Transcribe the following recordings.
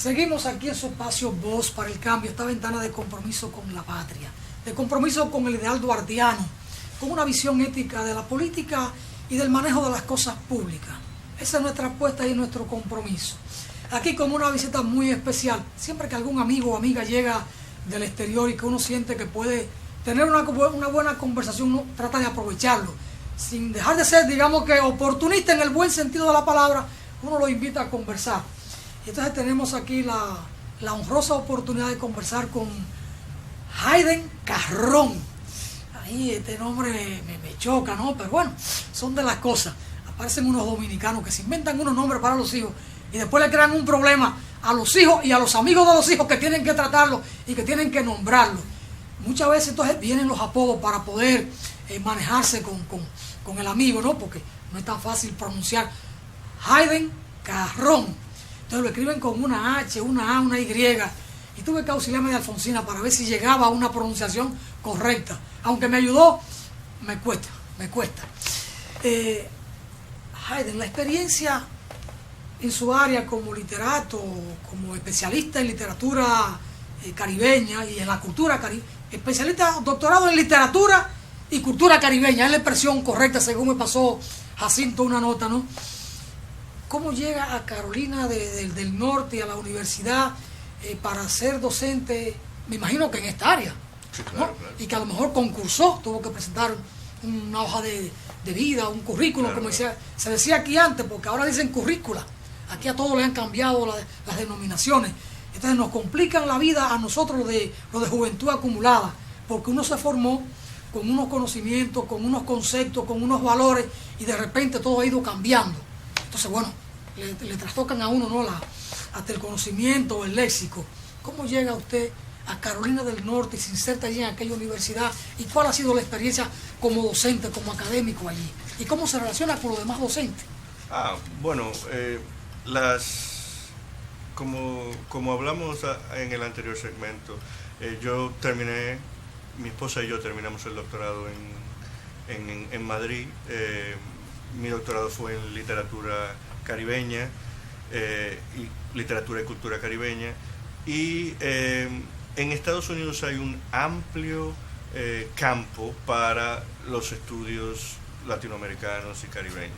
Seguimos aquí en su espacio Voz para el Cambio, esta ventana de compromiso con la patria, de compromiso con el ideal duartiano, con una visión ética de la política y del manejo de las cosas públicas. Esa es nuestra apuesta y nuestro compromiso. Aquí con una visita muy especial, siempre que algún amigo o amiga llega del exterior y que uno siente que puede tener una buena conversación, uno trata de aprovecharlo, sin dejar de ser, digamos que oportunista en el buen sentido de la palabra, uno lo invita a conversar. Y entonces tenemos aquí la honrosa oportunidad de conversar con Hayden Carrón. Ahí este nombre me choca, ¿no? Pero bueno, son de las cosas. Aparecen unos dominicanos que se inventan unos nombres para los hijos y después le crean un problema a los hijos y a los amigos de los hijos que tienen que tratarlos y que tienen que nombrarlos. Muchas veces entonces vienen los apodos para poder manejarse con el amigo, ¿no? Porque no es tan fácil pronunciar Hayden Carrón. Entonces lo escriben con una H, una A, una Y. Y tuve que auxiliarme de Alfonsina para ver si llegaba a una pronunciación correcta. Aunque me ayudó, me cuesta. Hayden, la experiencia en su área como literato, como especialista en literatura caribeña y en la cultura caribeña, especialista, doctorado en literatura y cultura caribeña, es la expresión correcta según me pasó Jacinto una nota, ¿no? ¿Cómo llega a Carolina del Norte y a la universidad para ser docente? Me imagino que en esta área, sí, claro, ¿no? claro. Y que a lo mejor concursó, tuvo que presentar una hoja de vida, un currículo, claro, como claro. se decía aquí antes, porque ahora dicen currícula. Aquí a todos le han cambiado las denominaciones. Entonces nos complican la vida a nosotros lo de juventud acumulada, porque uno se formó con unos conocimientos, con unos conceptos, con unos valores, y de repente todo ha ido cambiando. Entonces, bueno, le trastocan a uno, ¿no? Hasta el conocimiento o el léxico. ¿Cómo llega usted a Carolina del Norte y se inserta allí en aquella universidad? ¿Y cuál ha sido la experiencia como docente, como académico allí? ¿Y cómo se relaciona con los demás docentes? Bueno, como hablamos en el anterior segmento, mi esposa y yo terminamos el doctorado en Madrid. Mi doctorado fue en literatura caribeña y literatura y cultura caribeña, y en Estados Unidos hay un amplio campo para los estudios latinoamericanos y caribeños.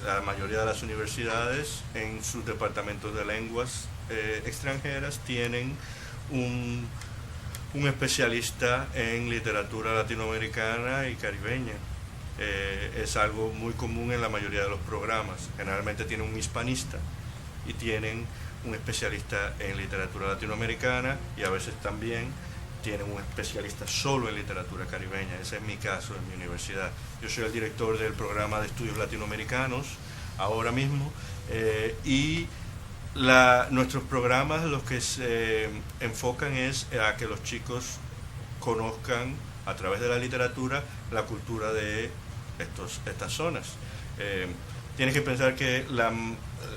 La mayoría de las universidades en sus departamentos de lenguas extranjeras tienen un especialista en literatura latinoamericana y caribeña. Es algo muy común en la mayoría de los programas. Generalmente tienen un hispanista y tienen un especialista en literatura latinoamericana, y a veces también tienen un especialista solo en literatura caribeña. Ese es mi caso en mi universidad. Yo soy el director del programa de estudios latinoamericanos ahora mismo, y nuestros programas los que se enfocan es a que los chicos conozcan a través de la literatura la cultura de estas zonas. Tienes que pensar que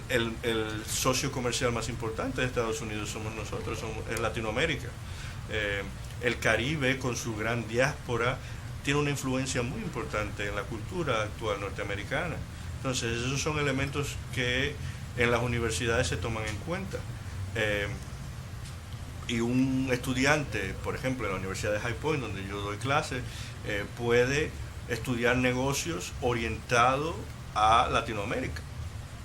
el socio comercial más importante de Estados Unidos somos nosotros, es Latinoamérica. El Caribe, con su gran diáspora, tiene una influencia muy importante en la cultura actual norteamericana. Entonces, esos son elementos que en las universidades se toman en cuenta. Y un estudiante, por ejemplo, en la Universidad de High Point, donde yo doy clases, puede estudiar negocios orientado a Latinoamérica.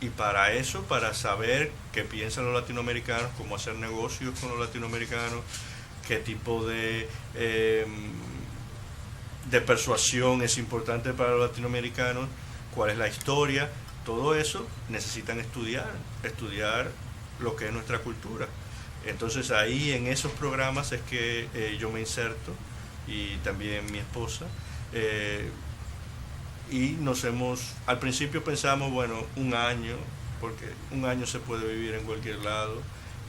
Y para eso, para saber qué piensan los latinoamericanos, cómo hacer negocios con los latinoamericanos, qué tipo de persuasión es importante para los latinoamericanos, cuál es la historia, todo eso necesitan estudiar lo que es nuestra cultura. Entonces ahí en esos programas es que yo me inserto, y también mi esposa, y al principio pensamos, bueno, un año, porque un año se puede vivir en cualquier lado,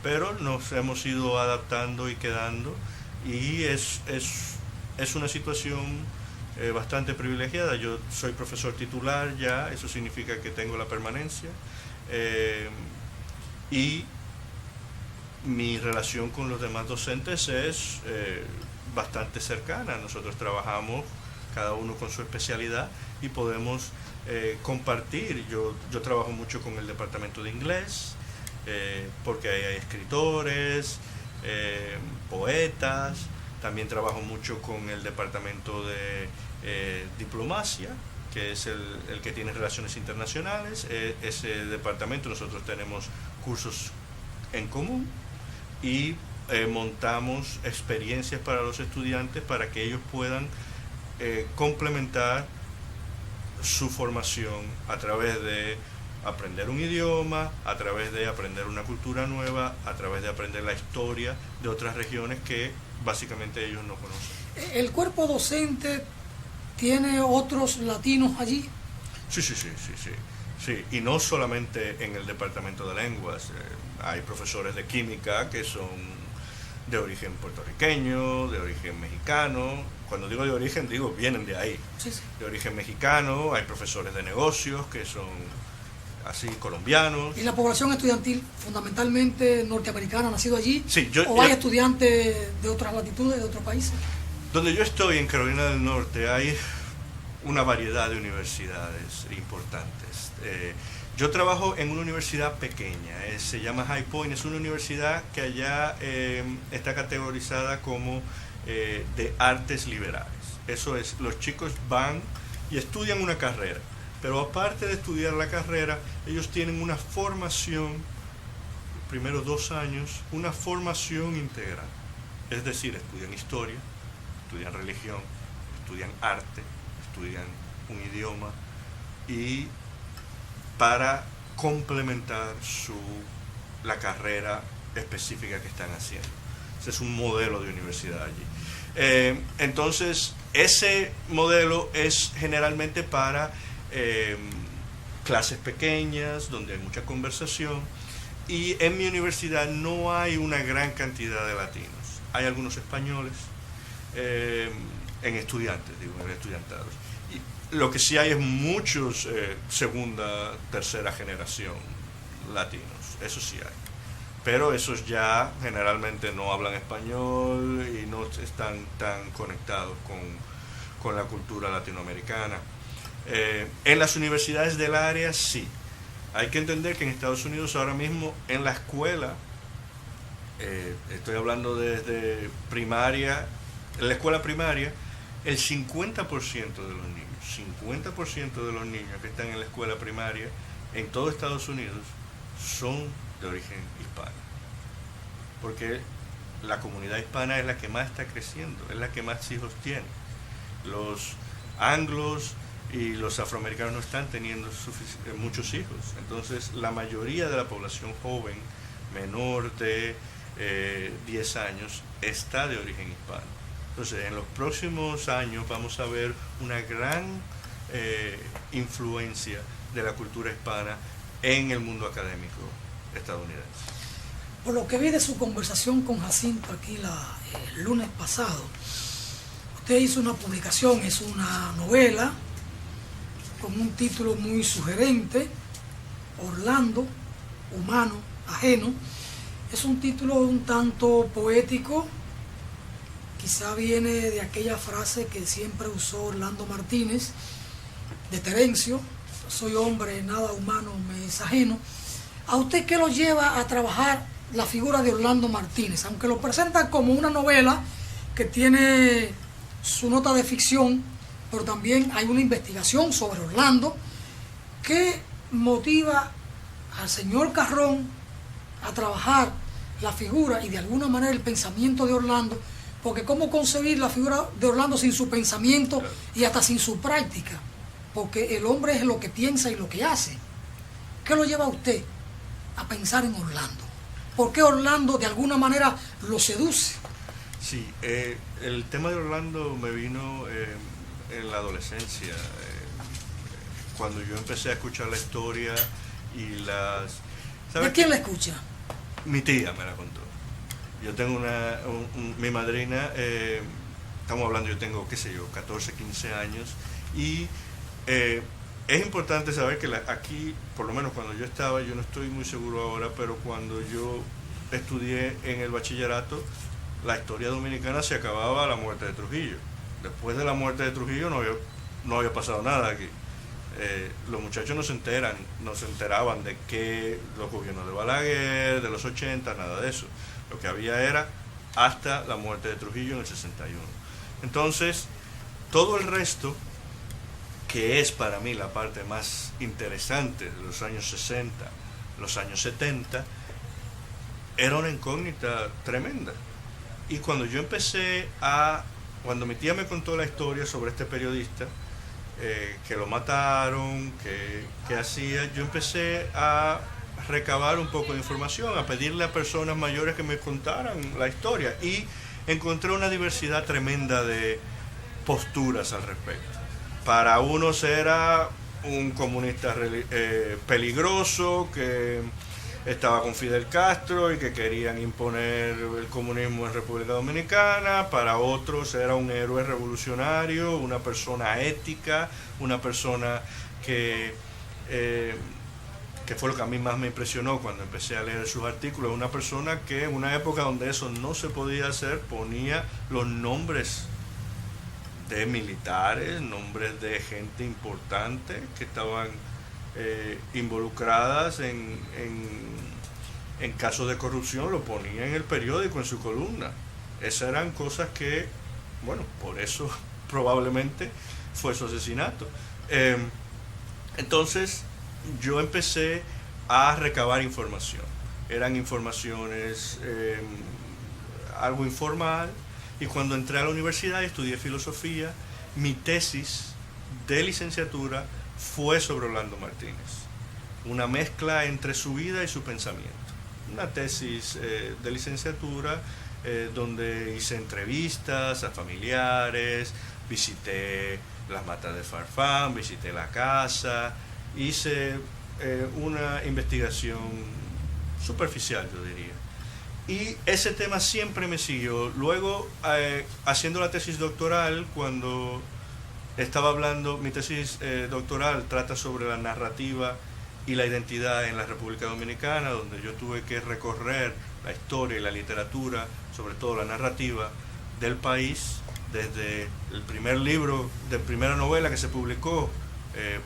pero nos hemos ido adaptando y quedando, y es una situación bastante privilegiada. Yo soy profesor titular ya, eso significa que tengo la permanencia, y mi relación con los demás docentes es bastante cercana. Nosotros trabajamos cada uno con su especialidad y podemos compartir. Yo trabajo mucho con el departamento de inglés, porque ahí hay escritores, poetas. También trabajo mucho con el departamento de diplomacia, que es el que tiene relaciones internacionales. Ese departamento nosotros tenemos cursos en común y montamos experiencias para los estudiantes para que ellos puedan complementar su formación a través de aprender un idioma, a través de aprender una cultura nueva, a través de aprender la historia de otras regiones que básicamente ellos no conocen. ¿El cuerpo docente tiene otros latinos allí? Sí, y no solamente en el departamento de lenguas. Hay profesores de química que son de origen puertorriqueño, de origen mexicano. Cuando digo de origen, digo vienen de ahí. Sí. De origen mexicano. Hay profesores de negocios que son así colombianos. ¿Y la población estudiantil fundamentalmente norteamericana, nacido allí? Sí, ¿O hay estudiantes de otras latitudes, de otros países? Donde yo estoy, en Carolina del Norte, hay una variedad de universidades importantes. Yo trabajo en una universidad pequeña, se llama High Point. Es una universidad que allá está categorizada como de artes liberales. Eso es, los chicos van y estudian una carrera, pero aparte de estudiar la carrera, ellos tienen una formación, primero 2 años, una formación integral. Es decir, estudian historia, estudian religión, estudian arte, estudian un idioma, y para complementar la carrera específica que están haciendo. Ese es un modelo de universidad allí. Entonces, ese modelo es generalmente para clases pequeñas, donde hay mucha conversación, y en mi universidad no hay una gran cantidad de latinos. Hay algunos españoles en estudiantes, en estudiantados. Y lo que sí hay es muchos segunda, tercera generación latinos, eso sí hay. Pero esos ya generalmente no hablan español y no están tan conectados con la cultura latinoamericana. En las universidades del área sí. Hay que entender que en Estados Unidos ahora mismo en la escuela, estoy hablando desde primaria, en la escuela primaria, el 50% de los niños, 50% de los niños que están en la escuela primaria en todo Estados Unidos son de origen hispano. Porque la comunidad hispana es la que más está creciendo, es la que más hijos tiene. Los anglos y los afroamericanos no están teniendo muchos hijos. Entonces, la mayoría de la población joven, menor de 10 años, está de origen hispano. Entonces, en los próximos años vamos a ver una gran influencia de la cultura hispana en el mundo académico estadounidense. Por lo que vi de su conversación con Jacinto aquí el lunes pasado, usted hizo una publicación, es una novela con un título muy sugerente, Orlando, humano, ajeno. Es un título un tanto poético, quizá viene de aquella frase que siempre usó Orlando Martínez, de Terencio: soy hombre, nada humano me es ajeno. ¿A usted qué lo lleva a trabajar la figura de Orlando Martínez? Aunque lo presenta como una novela que tiene su nota de ficción, pero también hay una investigación sobre Orlando. ¿Qué motiva al señor Carrón a trabajar la figura y de alguna manera el pensamiento de Orlando? Porque ¿cómo concebir la figura de Orlando sin su pensamiento y hasta sin su práctica? Porque el hombre es lo que piensa y lo que hace. ¿Qué lo lleva a usted a pensar en Orlando? ¿Por qué Orlando de alguna manera lo seduce? Sí, el tema de Orlando me vino en la adolescencia, cuando yo empecé a escuchar la historia y las... ¿De quién la escucha? Mi tía me la contó. Yo tengo mi madrina, estamos hablando, yo tengo, 14, 15 años, y es importante saber que aquí, por lo menos cuando yo estaba, yo no estoy muy seguro ahora, pero cuando yo estudié en el bachillerato, la historia dominicana se acababa a la muerte de Trujillo. Después de la muerte de Trujillo no había pasado nada aquí. Los muchachos no se enteraban de que los gobiernos de Balaguer, de los 80, nada de eso. Lo que había era hasta la muerte de Trujillo en el 61. Entonces, todo el resto, que es para mí la parte más interesante de los años 60, los años 70, era una incógnita tremenda. Y cuando mi tía me contó la historia sobre este periodista, que lo mataron, que hacía, yo empecé a recabar un poco de información, a pedirle a personas mayores que me contaran la historia, y encontré una diversidad tremenda de posturas al respecto. Para unos era un comunista peligroso que estaba con Fidel Castro y que querían imponer el comunismo en República Dominicana. Para otros era un héroe revolucionario, una persona ética, una persona que fue lo que a mí más me impresionó cuando empecé a leer sus artículos, una persona que en una época donde eso no se podía hacer, ponía los nombres de militares, nombres de gente importante que estaban involucradas en casos de corrupción, lo ponía en el periódico, en su columna. Esas eran cosas que, bueno, por eso probablemente fue su asesinato. Entonces yo empecé a recabar información. Eran informaciones algo informal, y cuando entré a la universidad y estudié filosofía, mi tesis de licenciatura fue sobre Orlando Martínez, una mezcla entre su vida y su pensamiento. Una tesis de licenciatura donde hice entrevistas a familiares, visité las matas de Farfán, visité la casa, hice una investigación superficial, yo diría. Y ese tema siempre me siguió. Luego, haciendo la tesis doctoral, cuando estaba hablando, mi tesis doctoral trata sobre la narrativa y la identidad en la República Dominicana, donde yo tuve que recorrer la historia y la literatura, sobre todo la narrativa del país, desde el primer libro de primera novela que se publicó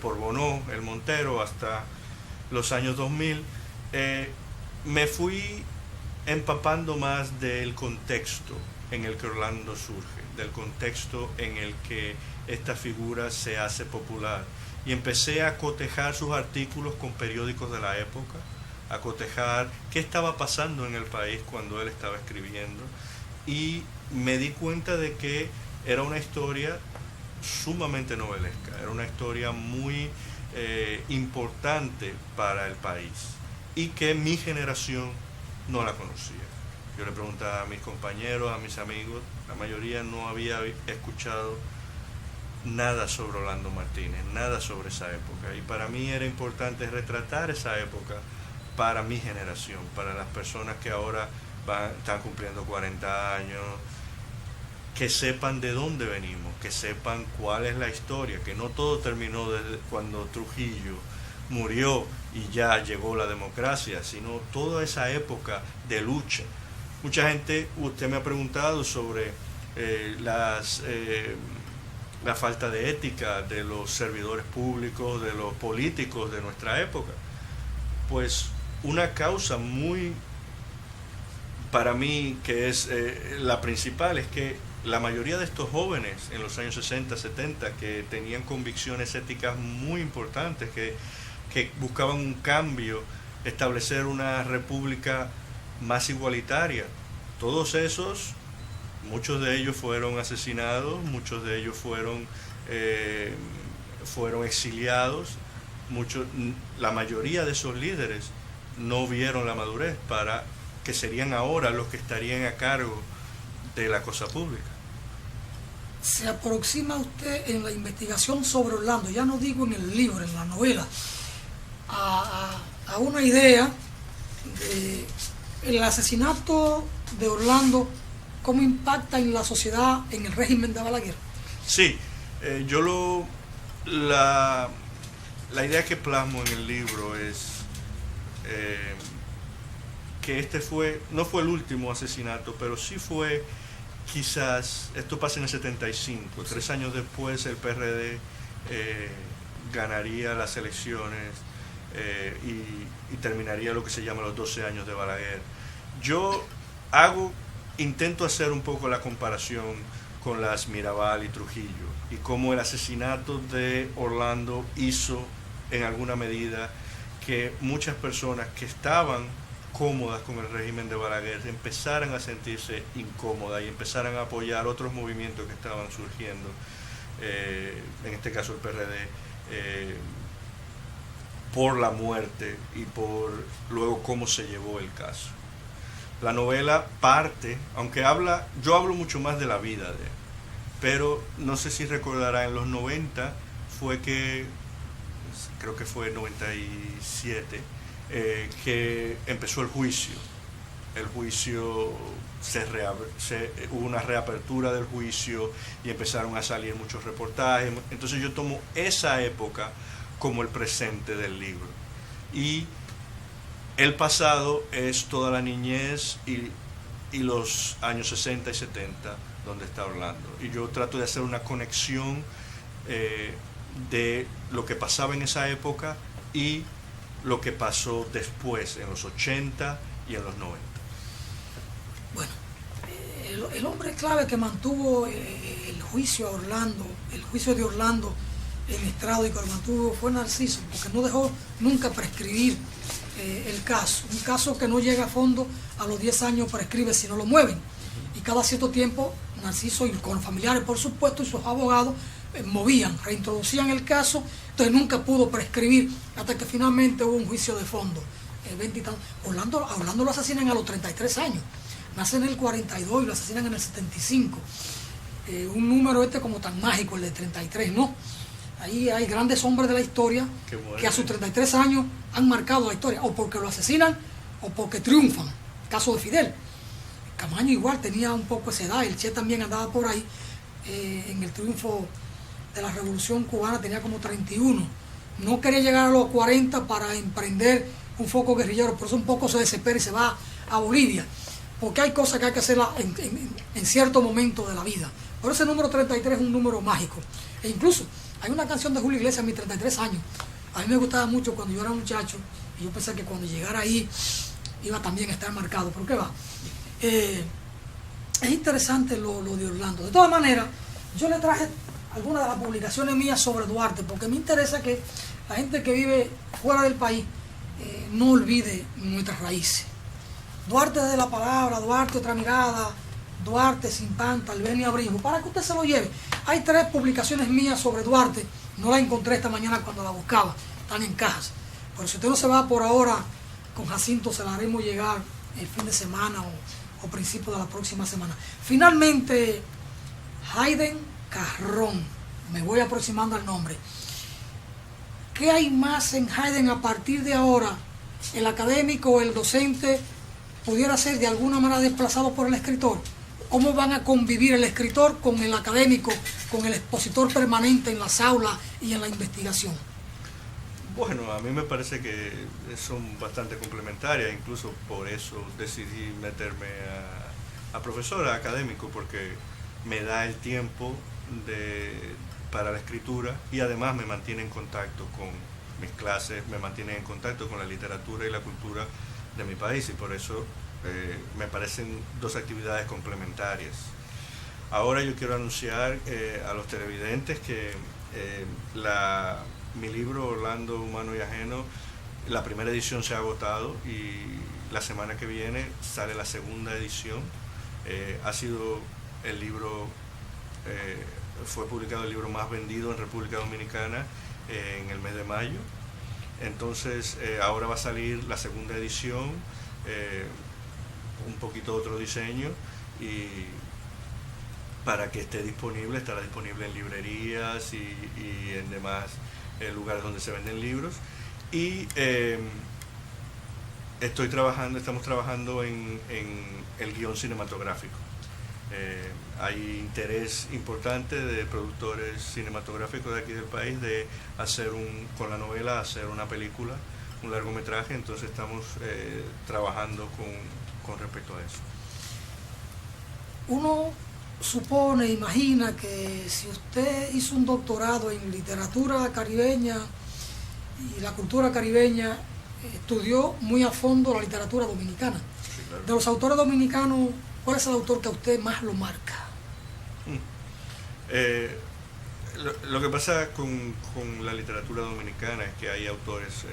por Bonó, El Montero, hasta los años 2000, me fui empapando más del contexto en el que Orlando surge, del contexto en el que esta figura se hace popular. Y empecé a cotejar sus artículos con periódicos de la época, a cotejar qué estaba pasando en el país cuando él estaba escribiendo, y me di cuenta de que era una historia sumamente novelesca, era una historia muy importante para el país, y que mi generación no la conocía. Yo le preguntaba a mis compañeros, a mis amigos, la mayoría no había escuchado nada sobre Orlando Martínez, nada sobre esa época, y para mí era importante retratar esa época para mi generación, para las personas que ahora están cumpliendo 40 años, que sepan de dónde venimos, que sepan cuál es la historia, que no todo terminó desde cuando Trujillo murió y ya llegó la democracia, sino toda esa época de lucha. Mucha gente, usted me ha preguntado sobre la falta de ética de los servidores públicos, de los políticos de nuestra época. Pues una causa muy, para mí, que es la principal, es que la mayoría de estos jóvenes en los años 60, 70, que tenían convicciones éticas muy importantes, que buscaban un cambio, establecer una república más igualitaria, todos esos, muchos de ellos fueron asesinados, muchos de ellos fueron exiliados, la mayoría de esos líderes no vieron la madurez para que serían ahora los que estarían a cargo de la cosa pública. ¿Se aproxima usted en la investigación sobre Orlando, ya no digo en el libro, en la novela, a una idea de el asesinato de Orlando, cómo impacta en la sociedad, en el régimen de Balaguer? Sí, la idea que plasmo en el libro es que no fue el último asesinato, pero sí fue, quizás, esto pasa en el 75, 3 años después el PRD ganaría las elecciones y terminaría lo que se llama los 12 años de Balaguer. Yo intento hacer un poco la comparación con las Mirabal y Trujillo y cómo el asesinato de Orlando hizo en alguna medida que muchas personas que estaban cómodas con el régimen de Balaguer empezaran a sentirse incómodas y empezaran a apoyar otros movimientos que estaban surgiendo, en este caso el PRD, por la muerte y por luego cómo se llevó el caso. La novela parte, aunque yo hablo mucho más de la vida de él, pero no sé si recordará, en los 90 creo que fue en 97, que empezó el juicio. El juicio hubo una reapertura del juicio y empezaron a salir muchos reportajes. Entonces yo tomo esa época como el presente del libro. Y el pasado es toda la niñez y los años 60 y 70, donde está Orlando. Y yo trato de hacer una conexión de lo que pasaba en esa época y lo que pasó después, en los 80 y en los 90. Bueno, el hombre clave que mantuvo el juicio a Orlando, el juicio de Orlando en estrado y que lo mantuvo, fue Narciso, porque no dejó nunca prescribir el caso. Un caso que no llega a fondo, a los 10 años prescribe si no lo mueven. Y cada cierto tiempo, Narciso, y con los familiares por supuesto, y sus abogados, reintroducían el caso. Entonces nunca pudo prescribir hasta que finalmente hubo un juicio de fondo. A Orlando lo asesinan a los 33 años. Nace en el 42 y lo asesinan en el 75. Un número como tan mágico, el de 33, ¿no? Ahí hay grandes hombres de la historia que a sus 33 años han marcado la historia, o porque lo asesinan o porque triunfan. Caso de Fidel. Camaño igual tenía un poco esa edad, el Che también andaba por ahí en el triunfo de la Revolución Cubana, tenía como 31. No quería llegar a los 40 para emprender un foco guerrillero, por eso un poco se desespera y se va a Bolivia, porque hay cosas que hay que hacerlas en cierto momento de la vida. Por eso el número 33 es un número mágico. E incluso hay una canción de Julio Iglesias, mis 33 años. A mí me gustaba mucho cuando yo era muchacho y yo pensé que cuando llegara ahí iba también a estar marcado. ¿Pero qué va? Es interesante lo de Orlando. De todas maneras, yo le traje algunas de las publicaciones mías sobre Duarte, porque me interesa que la gente que vive fuera del país no olvide nuestras raíces. Duarte de la palabra, Duarte otra mirada, Duarte sin panta, Albenia Abrigo, para que usted se lo lleve. Hay 3 publicaciones mías sobre Duarte, no las encontré esta mañana cuando la buscaba, están en cajas. Pero si usted no se va por ahora, con Jacinto se la haremos llegar el fin de semana o principio de la próxima semana. Finalmente, Hayden Carrón, me voy aproximando al nombre. ¿Qué hay más en Hayden a partir de ahora? ¿El académico o el docente pudiera ser de alguna manera desplazado por el escritor? ¿Cómo van a convivir el escritor con el académico, con el expositor permanente en las aulas y en la investigación? Bueno, a mí me parece que son bastante complementarias, incluso por eso decidí meterme a profesor, a académico, porque me da el tiempo para la escritura y además me mantiene en contacto con mis clases, me mantiene en contacto con la literatura y la cultura de mi país, y por eso me parecen 2 actividades complementarias. Ahora yo quiero anunciar a los televidentes que mi libro Orlando, Humano y Ajeno, la primera edición se ha agotado y la semana que viene sale la segunda edición. Ha sido el libro, fue publicado el libro más vendido en República Dominicana en el mes de mayo. Entonces ahora va a salir la segunda edición, un poquito otro diseño, y para que esté disponible, estará disponible en librerías y en demás lugares donde se venden libros. Y estamos trabajando en el guión cinematográfico. Hay interés importante de productores cinematográficos de aquí del país de hacer con la novela hacer una película, un largometraje. Entonces estamos trabajando con respecto a eso. Uno supone, imagina que si usted hizo un doctorado en literatura caribeña y la cultura caribeña, estudió muy a fondo la literatura dominicana. Sí, claro. De los autores dominicanos, ¿cuál es el autor que a usted más lo marca? Lo que pasa con la literatura dominicana es que hay autores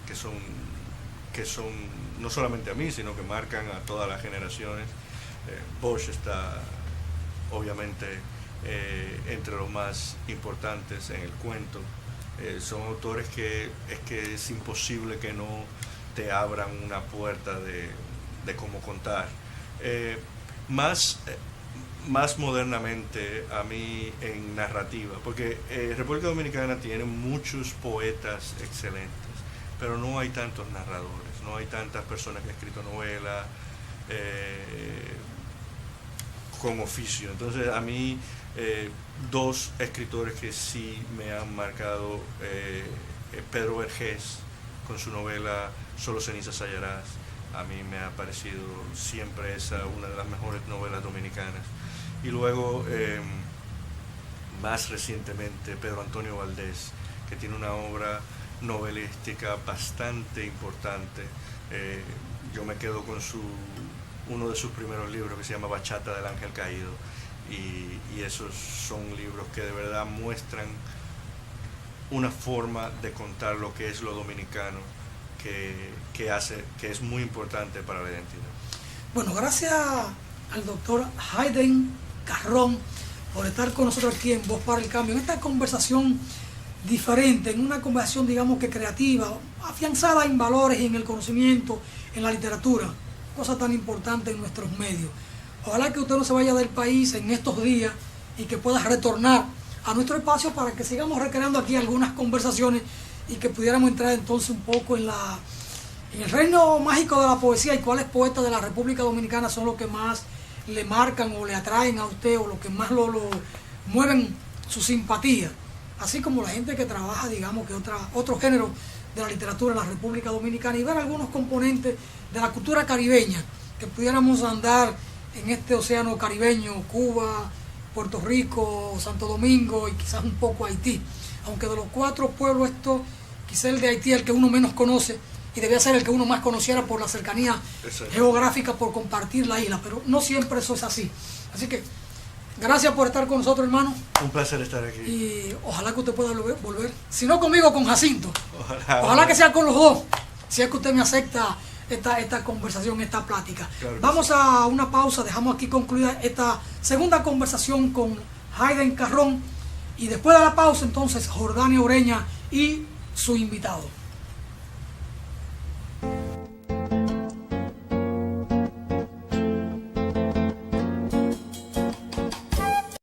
que son no solamente a mí, sino que marcan a todas las generaciones. Bosch está obviamente entre los más importantes en el cuento. Son autores que es imposible que no te abran una puerta de cómo contar. Más modernamente a mí en narrativa, porque República Dominicana tiene muchos poetas excelentes, pero no hay tantos narradores, no hay tantas personas que han escrito novelas con oficio. Entonces a mí dos escritores que sí me han marcado, Pedro Vergés con su novela Solo cenizas hallarás, a mí me ha parecido siempre esa una de las mejores novelas dominicanas. Y luego, más recientemente, Pedro Antonio Valdés, que tiene una obra novelística bastante importante. Yo me quedo con uno de sus primeros libros, que se llama Bachata del Ángel Caído, y esos son libros que de verdad muestran una forma de contar lo que es lo dominicano, que es muy importante para la identidad. Bueno, gracias al doctor Hayden Carrón por estar con nosotros aquí en Voz para el Cambio, en esta conversación diferente, en una conversación digamos que creativa, afianzada en valores y en el conocimiento, en la literatura, cosa tan importante en nuestros medios. Ojalá que usted no se vaya del país en estos días y que pueda retornar a nuestro espacio para que sigamos recreando aquí algunas conversaciones y que pudiéramos entrar entonces un poco en el reino mágico de la poesía y cuáles poetas de la República Dominicana son los que más le marcan o le atraen a usted o los que más lo mueven su simpatía, así como la gente que trabaja digamos que otro género de la literatura en la República Dominicana, y ver algunos componentes de la cultura caribeña que pudiéramos andar en este océano caribeño, Cuba, Puerto Rico, Santo Domingo y quizás un poco Haití, aunque de los cuatro pueblos estos, quizás el de Haití es el que uno menos conoce y debía ser el que uno más conociera por la cercanía geográfica, por compartir la isla, pero no siempre eso es así. Así que gracias por estar con nosotros, hermano. Un placer estar aquí. Y ojalá que usted pueda volver, si no conmigo, con Jacinto. Ojalá Que sea con los dos, si es que usted me acepta esta conversación, esta plática. Claro. Vamos a una pausa, dejamos aquí concluida esta segunda conversación con Hayden Carrón, y después de la pausa entonces Jordania Ureña y su invitado.